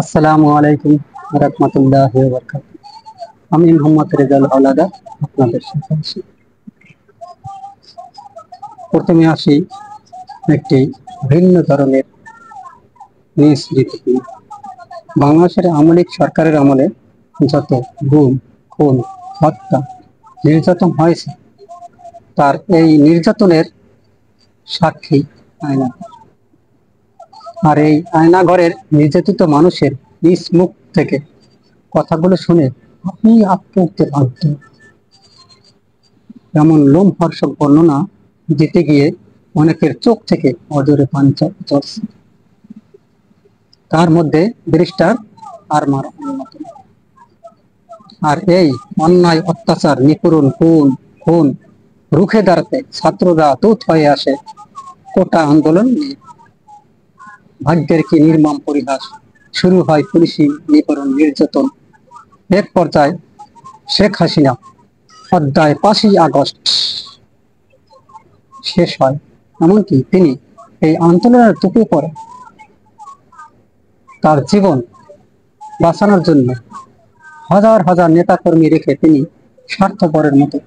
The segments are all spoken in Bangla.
আসসালামু আলাইকুম রাহমাতুল্লাহি ওয়া বারাকাতুহু। আমি মোহাম্মদ রেজাউল হাওলাদার আপনাদের সাথে আছি। প্রথমে আসি একটি ভিন্ন ধরনের নিউজ রিপোর্ট। বাংলাদেশের আওয়ামী লীগ সরকারের আমলে যত গুম, খুন, হত্যা, নির্যাতন হয়েছে, তার এই নির্যাতনের সাক্ষী আয়না। আর এই আয়নাঘরের নির্যাতিত মানুষের নিজ মুখ থেকে কথাগুলো শুনে আপনি আটকে উঠতে বাধ্য। এমন লোমহর্ষক বর্ণনা দিতে গিয়ে অনেকের চোখ থেকে অজরে পানি ঝরছে। তার মধ্যে ব্যারিস্টার আরমান অন্যতম। আর এই অন্যায়, অত্যাচার, নিপীড়ন, খুন রুখে দাঁড়াতে ছাত্ররা দূত হয়ে আসে কোটা আন্দোলন নিয়ে। ভাগ্যের কি নির্মম পরিহাস! শুরু হয় পুলিশি নিপীড়ন, নির্যাতন। এক পর্যায়ে শেখ হাসিনা অধ্যায় 5ই আগস্ট শেষ হয়। এমনকি তিনি এই আন্দোলনের টুপি পরে তার জীবন বাঁচানোর জন্য হাজার হাজার নেতাকর্মী রেখে তিনি স্বার্থপরের মতো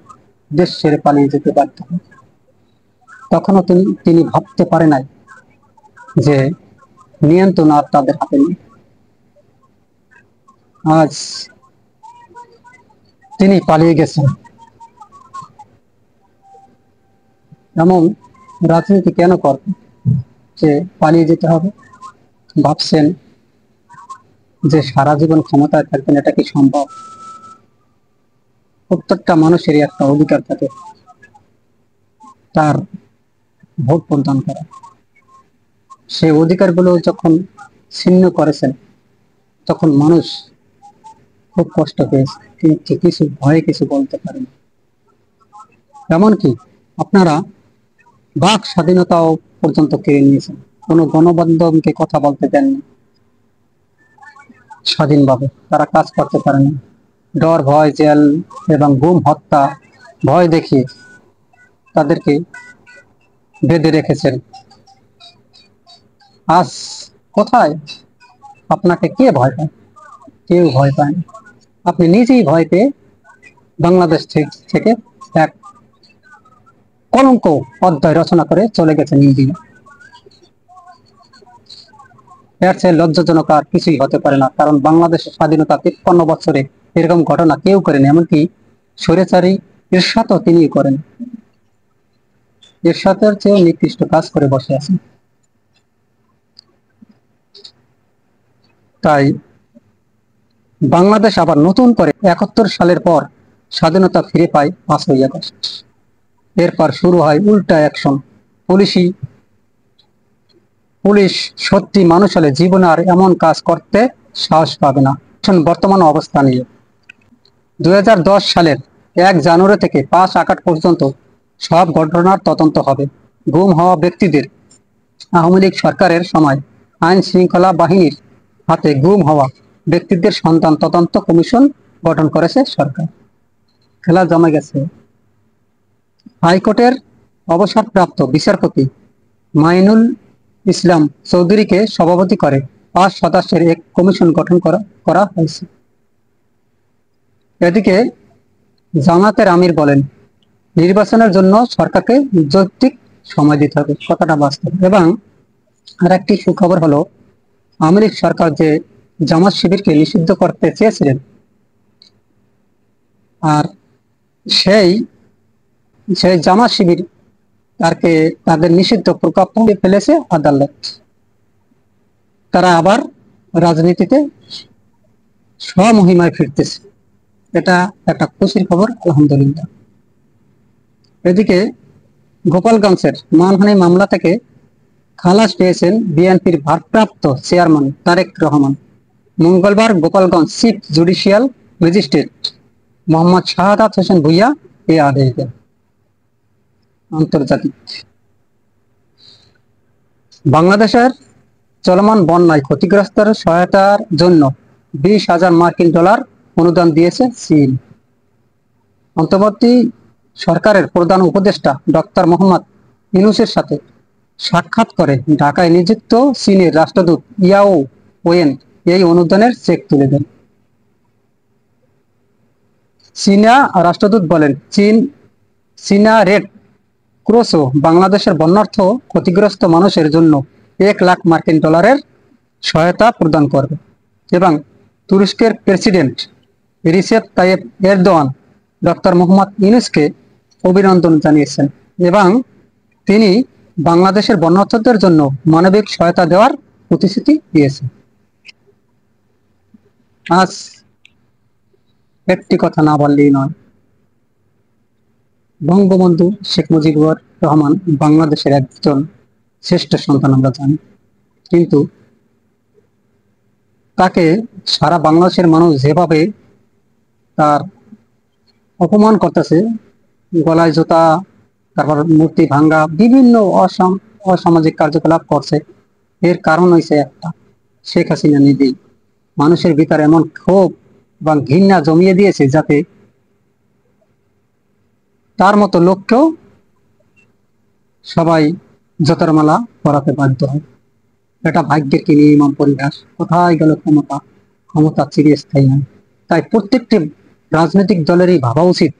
দেশ ছেড়ে পালিয়ে যেতে বাধ্য হন। তখনও তিনি ভাবতে পারে নাই যে নিয়ন্ত্রণ আর তাদের হাতে নেই। আজ তিনি পালিয়ে গেছেন। এমন রাজনীতি কেন করবে যে পালিয়ে যেতে হবে? ভাবছেন যে সারা জীবন ক্ষমতায় থাকবেন, এটা কি সম্ভব? প্রত্যেকটা মানুষেরই একটা অধিকার থাকে তার ভোট প্রদান করা। সেই অধিকারগুলো যখন ছিন্ন করেছেন, তখন মানুষ খুব কষ্ট পেয়েছে, কিন্তু কিছু ভয়ে কিছু বলতে পারেন। এমনকি আপনারা বাক স্বাধীনতাও পর্যন্ত কেড়ে নিয়েছেন। কোনো গণমাধ্যমকে কথা বলতে দেননি স্বাধীনভাবে, তারা কাজ করতে পারেনি। ডর, ভয়, জেল এবং গুম, হত্যা ভয় দেখিয়ে তাদেরকে বেঁধে রেখেছেন। আজ কোথায় আপনাকে কে ভয় পায়? কেউ ভয় পায় না। আপনি নিজেই ভয় পেয়ে বাংলাদেশ থেকে এক কলঙ্ক অধ্যায় রচনা করে চলে গেছেন ইন্ডিয়া। এর চেয়ে লজ্জাজনক আর কিছুই হতে পারে না। কারণ বাংলাদেশের স্বাধীনতা 53 বছরে এরকম ঘটনা কেউ করেন। এমনকি স্বৈরাচারী এরশাদও তিনি করেন। এরশাদের চেয়ে নিকৃষ্ট কাজ করে বসে আছেন। তাই বাংলাদেশ আবার নতুন করে 71 সালের পর স্বাধীনতা ফিরে পায় 5ই আগস্ট। এরপর শুরু হয় উল্টা অ্যাকশন। পুলিশ সত্যি মানুষ হলে জীবনে আর এমন কাজ করতে সাহস পাবে না। বর্তমান অবস্থা নিয়ে 2010 সালের 1 জানুয়ারি থেকে 5 আগস্ট পর্যন্ত সব ঘটনার তদন্ত হবে। গুম হওয়া ব্যক্তিদের আওয়ামী লীগ সরকারের সময় আইন শৃঙ্খলা বাহিনীর হাতে গুম হওয়া ব্যক্তিদের সন্ধান তদন্ত কমিশন গঠন করেছে সরকার। খেলা জমে গেছে। হাইকোর্টের অবসরপ্রাপ্ত বিচারপতি মাইনুল ইসলাম চৌধুরীকে সভাপতি করে 5 সদস্যের এক কমিশন গঠন করা হয়েছে। এদিকে জামাতের আমির বলেন, নির্বাচনের জন্য সরকারকে যৌক্তিক সময় দিতে হবে, কথাটা বাস্তব। এবং আর একটি সুখবর হলো, আওয়ামী লীগ সরকার যে জামাত শিবিরকে নিষিদ্ধ করতে চেয়েছিলেন, আর সেই জামাত শিবির তাদের নিষিদ্ধ প্রজ্ঞাপন ফেলেছে আদালত। তারা আবার রাজনীতিতে স্বমহিমায় ফিরতেছে। এটা একটা খুশির খবর, আলহামদুলিল্লাহ। এদিকে গোপালগঞ্জের মানহানি মামলা থেকে খালাস পেয়েছেন বিএনপির ভারপ্রাপ্ত চেয়ারম্যান তারেক রহমান। মঙ্গলবার Gopalganj chief judicial magistrate Mohammad Shahadat Hossain Bhuiyan এই আদেশ দেন। আন্তর্জাতিক বাংলাদেশের চলমান বন্যায় ক্ষতিগ্রস্তের সহায়তার জন্য 20,000 মার্কিন ডলার অনুদান দিয়েছে চীন। অন্তর্বর্তী সরকারের প্রধান উপদেষ্টা ডক্টর মোহাম্মদ ইউনূসের সাথে সাক্ষাৎ করে ঢাকায় নিযুক্ত চীনের রাষ্ট্রদূত ইয়াও ওয়েন এই অনুদানের চেক তুলে দেন। চীনা রাষ্ট্রদূত বলেন, চীনা রেড ক্রসও বাংলাদেশের বন্যার্থ ক্ষতিগ্রস্ত মানুষের জন্য $1,00,000 সহায়তা প্রদান করবে এবং তুরস্কের president Recep Tayyip Erdogan doctor Mohammad ইউনূসকে অভিনন্দন জানিয়েছেন এবং তিনি বাংলাদেশের বন্যার্থদের জন্য মানবিক সহায়তা দেওয়ার প্রতিশ্রুতি দিয়েছেন। আজ একটি কথা না বললেই নয়, বঙ্গবন্ধু শেখ মুজিবুর রহমান বাংলাদেশের একজন শ্রেষ্ঠ সন্তান আমরা জানি, কিন্তু তাকে সারা বাংলাদেশের মানুষ যেভাবে তার অপমান করতেছে, গলায় জুতা, তারপর মূর্তি ভাঙ্গা, বিভিন্ন অসামাজিক কার্যকলাপ করছে, এর কারণ হয়েছে একটা, শেখ হাসিনা নিজেই মানুষের ভিতরে এমন ক্ষোভ এবং ঘৃণা জমিয়ে দিয়েছে যাতে তার মতো লোককেও সবাই জোতার মালা পরাতে বাধ্য হয়। এটা ভাগ্যের কি নির্মম পরিহাস। কোথায় গেল ক্ষমতা? ক্ষমতা চিরস্থায়ী নয়। তাই প্রত্যেকটি রাজনৈতিক দলেরই ভাবা উচিত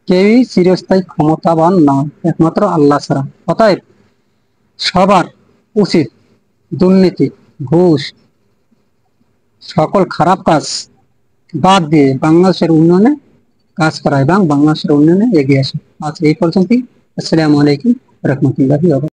কেউই চিরস্থায়ী ক্ষমতাবান নয়, একমাত্র আল্লাহ ছাড়া। অতএব সবার উচিত দুর্নীতি, ঘুষ, সকল খারাপ কাজ বাদ দিয়ে বাংলাদেশের উন্নয়নে কাজ করা এবং বাংলাদেশের উন্নয়নে এগিয়ে আসা। আজ এই পর্যন্তই। আসসালামু আলাইকুম রহমতুল্লাহি ওয়া বারাকাতুহু।